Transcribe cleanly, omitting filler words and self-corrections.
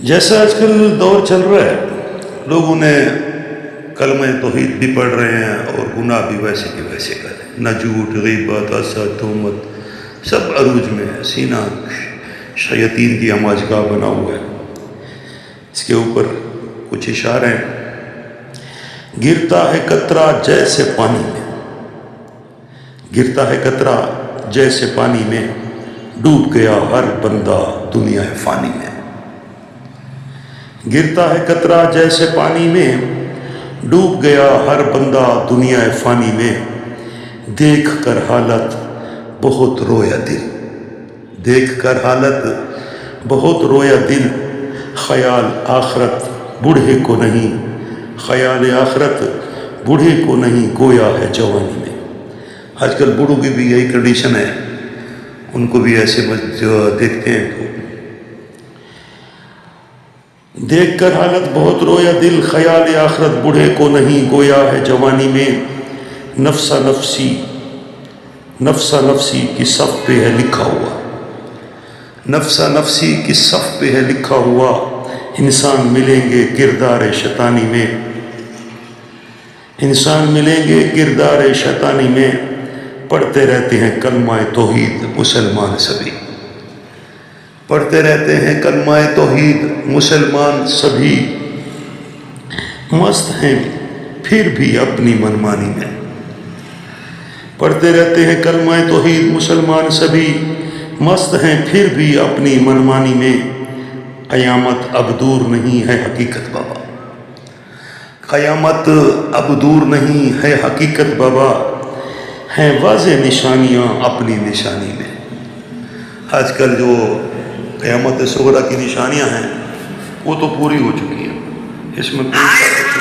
جیسا آج کل دور چل رہا ہے، لوگوں نے کلمہ توحید بھی پڑھ رہے ہیں اور گناہ بھی ویسے کے ویسے کر رہے ہیں، نہ جھوٹ، غیبت، حسد، تہمت سب عروج میں ہے، سینہ شیاطین کی ہماجگاہ بنا ہوا ہے۔ اس کے اوپر کچھ اشارے ہیں۔ گرتا ہے قطرہ جیسے پانی میں، گرتا ہے قطرہ جیسے پانی میں، ڈوب گیا ہر بندہ دنیا فانی میں۔ گرتا ہے قطرہ جیسے پانی میں، ڈوب گیا ہر بندہ دنیا فانی میں، دیکھ کر حالت بہت رویا دل، دیکھ کر حالت بہت رویا دل، خیال آخرت بوڑھے کو نہیں، خیال آخرت بوڑھے کو نہیں، گویا ہے جوانی میں۔ آج کل بوڑھوں کی بھی یہی کنڈیشن ہے، ان کو بھی ایسے دیکھتے ہیں تو دیکھ کر حالت بہت رویا دل، خیال آخرت بوڑھے کو نہیں، گویا ہے جوانی میں۔ نفسا نفسی، نفسا نفسی کی صف پہ ہے لکھا ہوا، نفسا نفسی کی صف پہ ہے لکھا ہوا، انسان ملیں گے کردار شیطانی میں، انسان ملیں گے کردار شیطانی میں، پڑھتے رہتے ہیں کلمہ توحید مسلمان سبھی، پڑھتے رہتے ہیں کلمہ توحید مسلمان سبھی، مست ہیں پھر بھی اپنی منمانی میں، پڑھتے رہتے ہیں کلمہ توحید مسلمان سبھی، مست ہیں پھر بھی اپنی منمانی میں۔ قیامت اب دور نہیں ہے حقیقت بابا، قیامت اب دور نہیں ہے حقیقت بابا، ہیں واضح نشانیاں اپنی نشانی میں۔ آج کل جو قیامت صغریٰ کی نشانیاں ہیں وہ تو پوری ہو چکی ہیں، اس میں کوئی